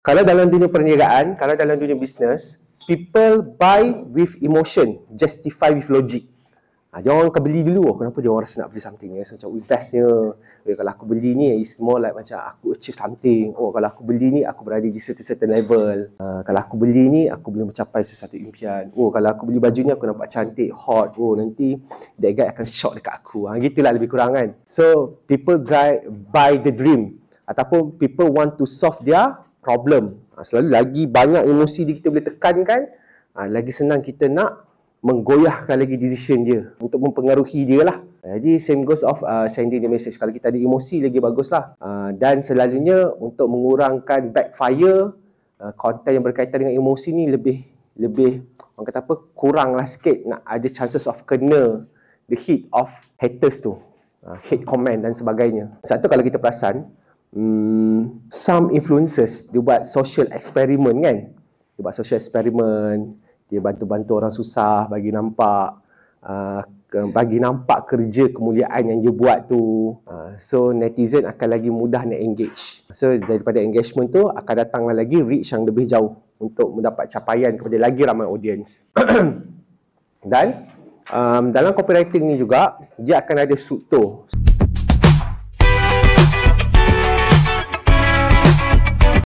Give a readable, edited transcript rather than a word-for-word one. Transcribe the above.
Kalau dalam dunia perniagaan, kalau dalam dunia bisnes, people buy with emotion, justify with logic. Dia orang akan beli dulu, kenapa dia orang rasa nak beli something ni, macam investnya, kalau aku beli ni, it's more like macam aku achieve something. Kalau aku beli ni, aku berada di certain level. Kalau aku beli ni, aku boleh mencapai sesuatu impian. Kalau aku beli baju ni, aku nampak cantik, hot. Nanti that guy akan shock dekat aku. Gitulah lebih kurang kan. So, people buy the dream. Ataupun people want to solve their problem. Selalu lagi banyak emosi kita boleh tekankan, lagi senang kita nak menggoyahkan lagi decision dia untuk mempengaruhi dia lah. Jadi same goes of sending the message. Kalau kita ada emosi lagi bagus lah. Dan selalunya untuk mengurangkan backfire, konten yang berkaitan dengan emosi ni lebih orang kata apa, kurang lah sikit nak ada chances of kena the hit of haters tu, hate comment dan sebagainya. Satu, kalau kita perasan, some influencers dia buat social experiment kan. Dia buat social experiment, dia bantu-bantu orang susah, bagi nampak kerja kemuliaan yang dia buat tu. So netizen akan lagi mudah nak engage. So daripada engagement tu akan datanglah lagi reach yang lebih jauh untuk mendapat capaian kepada lagi ramai audience. Dan dalam copywriting ni juga dia akan ada struktur.